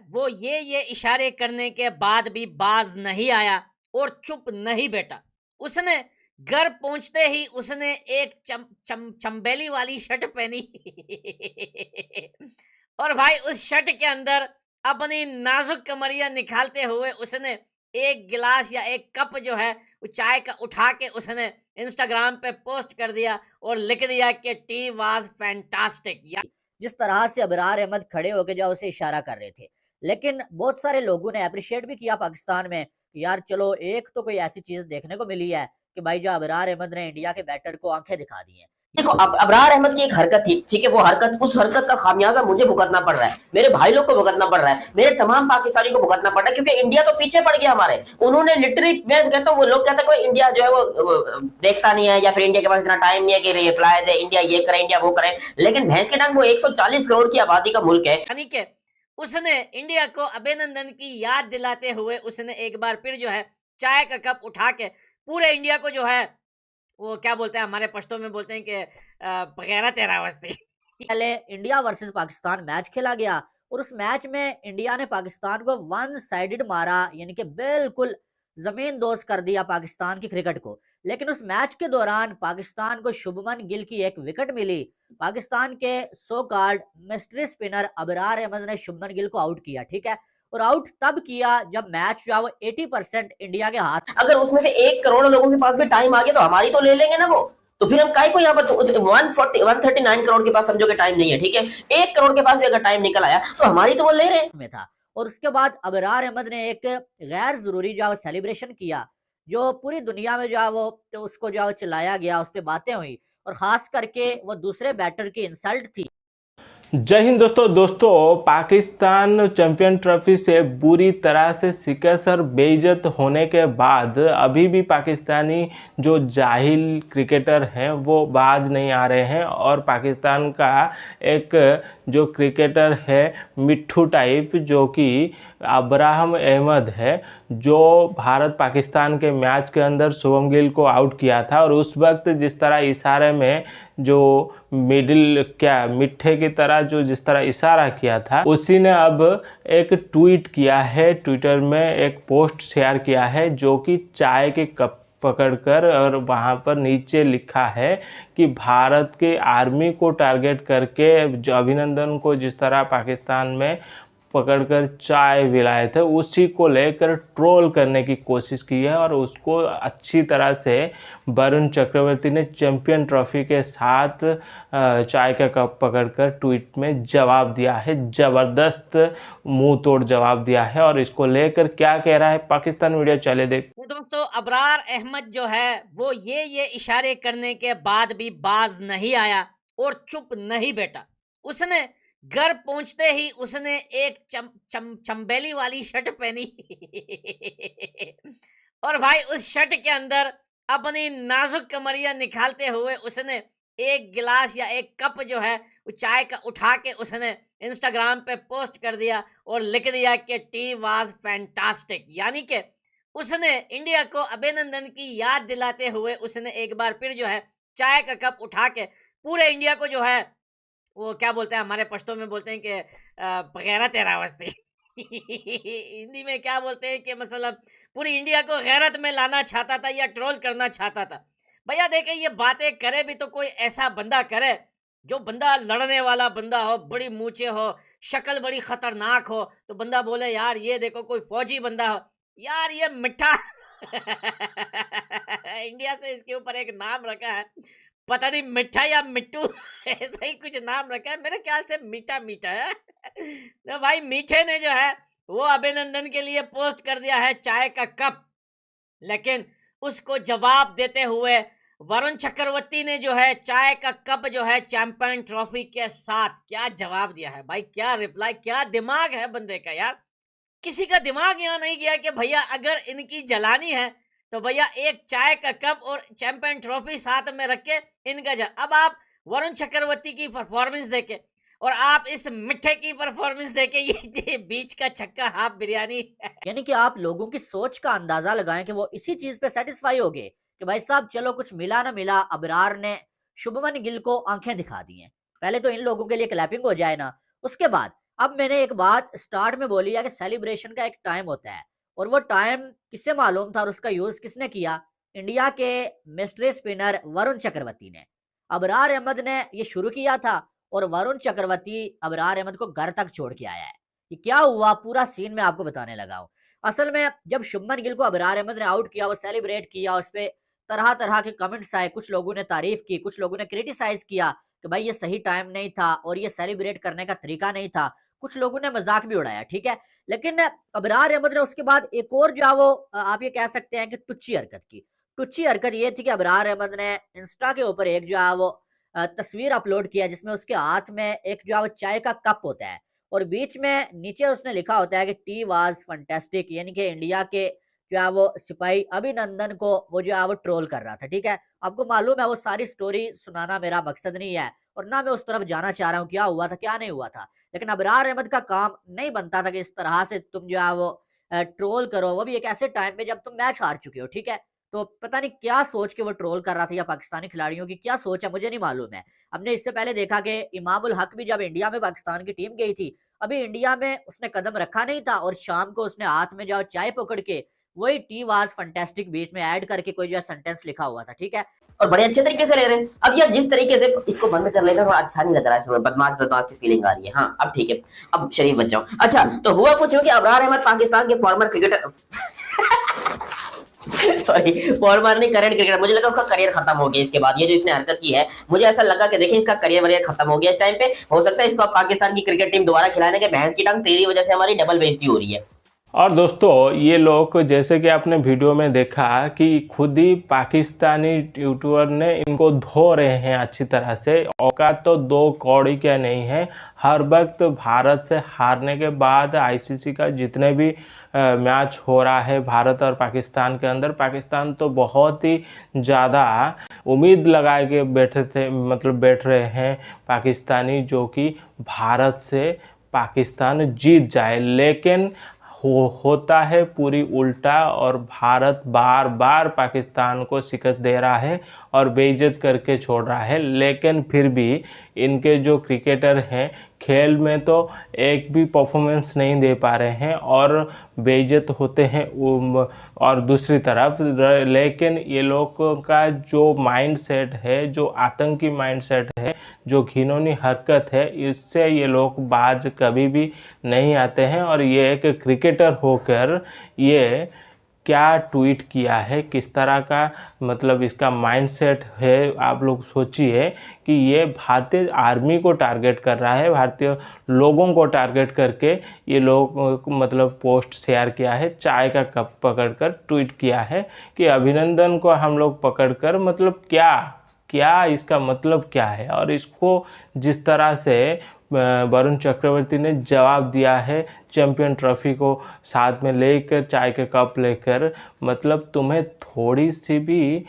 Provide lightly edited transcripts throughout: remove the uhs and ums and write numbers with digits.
वो ये इशारे करने के बाद भी बाज नहीं आया और चुप नहीं बैठा। उसने घर पहुंचते ही उसने एक चंबेली वाली शर्ट पहनी और भाई उस शर्ट के अंदर अपनी नाजुक कमरिया निकालते हुए उसने एक गिलास या एक कप जो है वो चाय का उठा के उसने इंस्टाग्राम पे पोस्ट कर दिया और लिख दिया कि टी वाज फैंटास्टिक। जिस तरह से अबरार अहमद खड़े होकर जो उसे इशारा कर रहे थे, लेकिन बहुत सारे लोगों ने अप्रिशिएट भी किया पाकिस्तान में कि यार चलो एक तो कोई ऐसी चीज देखने को मिली है कि भाई जो अबरार अहमद ने इंडिया के बैटर को आंखें दिखा दी हैं। देखो अब अबरार अहमद की एक हरकत थी, ठीक है, वो हरकत, उस हरकत का खामियाजा मुझे भुगतना पड़ रहा है, मेरे भाई लोग को भुगतना पड़ रहा है, मेरे तमाम पाकिस्तानी को भुगतना पड़ रहा है, क्योंकि इंडिया तो पीछे पड़ गया हमारे। उन्होंने लिटरली, मैं कहता हूँ, वो लोग कहते हैं कोई इंडिया जो है वो देखता नहीं है, या फिर इंडिया के पास इतना टाइम नहीं है कि रिप्लाई दे, इंडिया ये करे, इंडिया वो करे। लेकिन भैंस के टाइम वो 140 करोड़ की आबादी का मुल्क है। यानी कि उसने इंडिया को अभिनंदन की याद दिलाते हुए उसने एक बार फिर जो है चाय का कप उठा के पूरे इंडिया को जो है वो क्या बोलते हैं, हमारे पश्तो में बोलते हैं कि बगैरा तेरा वस्ती। पहले इंडिया वर्सेस पाकिस्तान मैच खेला गया और उस मैच में इंडिया ने पाकिस्तान को वन साइडेड मारा, यानी कि बिल्कुल जमीन दोज कर दिया पाकिस्तान की क्रिकेट को। लेकिन उस मैच के दौरान पाकिस्तान को शुभमन गिल की एक विकेट मिली। पाकिस्तान के so called mystery spinner Abrar Ahmed ने शुभमन गिल को आउट किया, ठीक है, और आउट तब किया जब मैच जो है वो 80% इंडिया के हाथ। अगर उसमें से 1 करोड़ लोगों के पास भी टाइम आ गया तो हमारी तो ले लेंगे ना वो, तो फिर हम काय को यहाँ पर 139 करोड़ के पास समझो कि टाइम नहीं है, ठीक है, 1 करोड़ के पास भी अगर टाइम निकल आया तो हमारी तो वो ले रहे में था। और उसके बाद अबरार अहमद ने एक गैर जरूरी जो सेलिब्रेशन किया, जो पूरी दुनिया में जो वो तो उसको जो चिल्लाया गया, उस पर बातें हुई और खास करके वो दूसरे बैटर की इंसल्ट थी। जय हिंद दोस्तों पाकिस्तान चैंपियन ट्रॉफी से बुरी तरह से शिकस्त और बेइज्जत होने के बाद अभी भी पाकिस्तानी जो जाहिल क्रिकेटर हैं वो बाज नहीं आ रहे हैं, और पाकिस्तान का एक जो क्रिकेटर है मिट्ठू टाइप, जो कि अब्राहम अहमद है, जो भारत पाकिस्तान के मैच के अंदर शुभम गिल को आउट किया था, और उस वक्त जिस तरह इशारे में जो मिडिल क्या मिट्ठे की तरह जो जिस तरह इशारा किया था, उसी ने अब एक ट्वीट किया है, ट्विटर में एक पोस्ट शेयर किया है, जो कि चाय के कप पकड़कर, और वहाँ पर नीचे लिखा है कि भारत के आर्मी को टारगेट करके जो अभिनंदन को जिस तरह पाकिस्तान में पकड़कर चाय पिलाए थे, उसी को लेकर ट्रोल करने की कोशिश की है, और उसको अच्छी तरह से वरुण चक्रवर्ती ने चैंपियन ट्रॉफी के साथ चाय का कप पकड़कर ट्वीट में जवाब दिया है, ज़बरदस्त मुंह तोड़ जवाब दिया है। और इसको लेकर क्या कह रहा है पाकिस्तान मीडिया, चले देख। तो दोस्तों अबरार अहमद जो है वो ये इशारे करने के बाद भी बाज नहीं आया और चुप नहीं बैठा। उसने घर पहुंचते ही उसने एक चंबेली वाली शर्ट पहनी और भाई उस शर्ट के अंदर अपनी नाजुक कमरिया निकालते हुए उसने एक गिलास या एक कप जो है वो चाय का उठा के उसने इंस्टाग्राम पे पोस्ट कर दिया और लिख दिया कि टी वाज फैंटास्टिक। यानी कि उसने इंडिया को अभिनंदन की याद दिलाते हुए उसने एक बार फिर जो है चाय का कप उठा के पूरे इंडिया को जो है वो क्या बोलते हैं, हमारे पश्तो में बोलते हैं कि बगैरा तेरा वस्ती हिंदी में क्या बोलते हैं कि मतलब पूरी इंडिया को गैरत में लाना चाहता था या ट्रोल करना चाहता था। भैया देखे ये बातें करे भी तो कोई ऐसा बंदा करे जो बंदा लड़ने वाला बंदा हो, बड़ी मूछे हो, शक्ल बड़ी खतरनाक हो, तो बंदा बोले यार ये देखो कोई फौजी बंदा हो, यार ये मिठा इंडिया से इसके ऊपर एक नाम रखा है, पता नहीं मिठा या मिट्टू ऐसा ही कुछ नाम रखा है, मेरे ख्याल से मीठा मीठा है तो भाई मीठे ने जो है वो अभिनंदन के लिए पोस्ट कर दिया है चाय का कप, लेकिन उसको जवाब देते हुए वरुण चक्रवर्ती ने जो है चाय का कप जो है चैंपियन ट्रॉफी के साथ क्या जवाब दिया है भाई, क्या रिप्लाई, क्या दिमाग है बंदे का यार। किसी का दिमाग यहाँ नहीं गया कि भैया अगर इनकी जलानी है तो भैया एक चाय का कप और चैंपियन ट्रॉफी साथ में रख के इनका अब आप वरुण चक्रवर्ती की परफॉर्मेंस देखे और आप इस मिठे की परफॉर्मेंस देखे, ये बीच का छक्का हाफ बिरयानी यानी कि आप लोगों की सोच का अंदाजा लगाएं कि वो इसी चीज पे सेटिस्फाई हो गए कि भाई साहब चलो कुछ मिला ना मिला, अबरार ने शुभमन गिल को आंखें दिखा दी हैं। पहले तो इन लोगों के लिए क्लैपिंग हो जाए ना, उसके बाद अब मैंने एक बात स्टार्ट में बोली है कि सेलिब्रेशन का एक टाइम होता है, और वो टाइम किससे मालूम था और उसका यूज किसने किया? इंडिया के मिस्ट्री स्पिनर वरुण चक्रवर्ती ने। अबरार अहमद ने ये शुरू किया था, और वरुण चक्रवर्ती अबरार अहमद को घर तक छोड़ के आया है। ये क्या हुआ, पूरा सीन मैं आपको बताने लगा हूँ। असल में जब शुभमन गिल को अबरार अहमद ने आउट किया, वो सेलिब्रेट किया, उस पर तरह तरह के कमेंट्स आए, कुछ लोगों ने तारीफ की, कुछ लोगों ने क्रिटिसाइज किया कि भाई ये सही टाइम नहीं था और ये सेलिब्रेट करने का तरीका नहीं था। कुछ लोगों ने मजाक भी उड़ाया, ठीक है। लेकिन अबरार अहमद ने उसके बाद एक और जो है वो आप ये कह सकते हैं कि टुच्ची हरकत की। टुच्ची हरकत ये थी कि अबरार अहमद ने इंस्टा के ऊपर एक जो है वो तस्वीर अपलोड किया, जिसमें उसके हाथ में एक जो है वो चाय का कप होता है, और बीच में नीचे उसने लिखा होता है कि टी वाज फंटेस्टिक, यानी कि इंडिया के जो है वो सिपाही अभिनंदन को वो जो है वो ट्रोल कर रहा था, ठीक है। आपको मालूम है वो सारी स्टोरी सुनाना मेरा मकसद नहीं है, और ना मैं उस तरफ जाना चाह रहा हूँ क्या हुआ था क्या नहीं हुआ था। लेकिन अबरार अहमद का काम नहीं बनता था कि इस तरह से तुम जो है वो ट्रोल करो, वो भी एक ऐसे टाइम पे जब तुम मैच हार चुके हो, ठीक है। तो पता नहीं क्या सोच के वो ट्रोल कर रहा था, या पाकिस्तानी खिलाड़ियों की क्या सोच है मुझे नहीं मालूम है। हमने इससे पहले देखा कि इमामुल हक भी जब इंडिया में पाकिस्तान की टीम गई थी, अभी इंडिया में उसने कदम रखा नहीं था, और शाम को उसने हाथ में जो चाय पकड़ के वही टी वाज फंटेस्टिक बीच में ऐड करके कोई जो सेंटेंस लिखा हुआ था, ठीक है। और बड़े अच्छे तरीके से ले रहे हैं। अब यार जिस तरीके से इसको बंद कर लेना थोड़ा अच्छा नहीं लग रहा है, बदमाश बदमाश सी फीलिंग आ रही है। हाँ अब ठीक है, अब शरीफ बच जाओ। अच्छा तो हुआ कुछ हो कि अबरार अहमद पाकिस्तान के फॉर्मर क्रिकेटर सॉरी फॉर्मर नहीं, करंट क्रिकेटर, मुझे लगा उसका करियर खत्म हो गया इसके बाद, ये जो इसने हरकत की है मुझे ऐसा लगा कि देखिए इसका करियर वरियर खत्म हो गया इस टाइम पे। हो सकता है इसको पाकिस्तान की क्रिकेट टीम दोबारा खिलाने के भैंस की टांग तेरी वजह से हमारी डबल बेइज्जती हो रही है। और दोस्तों ये लोग जैसे कि आपने वीडियो में देखा कि खुद ही पाकिस्तानी यूट्यूबर ने इनको धो रहे हैं अच्छी तरह से। औकात तो दो कौड़ी क्या नहीं है। हर वक्त भारत से हारने के बाद आईसीसी का जितने भी मैच हो रहा है भारत और पाकिस्तान के अंदर, पाकिस्तान तो बहुत ही ज़्यादा उम्मीद लगा के बैठे थे, मतलब बैठ रहे हैं पाकिस्तानी, जो कि भारत से पाकिस्तान जीत जाए। लेकिन होता है पूरी उल्टा, और भारत बार बार पाकिस्तान को शिकस्त दे रहा है और बेइज्जत करके छोड़ रहा है। लेकिन फिर भी इनके जो क्रिकेटर हैं खेल में तो एक भी परफॉर्मेंस नहीं दे पा रहे हैं और बेइज्जत होते हैं। और दूसरी तरफ लेकिन ये लोगों का जो माइंडसेट है, जो आतंकी माइंडसेट है, जो घिनौनी हरकत है, इससे ये लोग बाज कभी भी नहीं आते हैं। और ये एक क्रिकेटर होकर ये क्या ट्वीट किया है, किस तरह का मतलब इसका माइंडसेट है, आप लोग सोचिए कि ये भारतीय आर्मी को टारगेट कर रहा है, भारतीय लोगों को टारगेट करके ये लोग मतलब पोस्ट शेयर किया है। चाय का कप पकड़कर ट्वीट किया है कि अभिनंदन को हम लोग पकड़कर, मतलब क्या इसका मतलब क्या है। और इसको जिस तरह से वरुण चक्रवर्ती ने जवाब दिया है चैंपियन ट्रॉफी को साथ में लेकर, चाय के कप लेकर, मतलब तुम्हें थोड़ी सी भी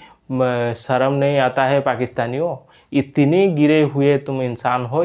शर्म नहीं आता है पाकिस्तानियों? इतने गिरे हुए तुम इंसान हो।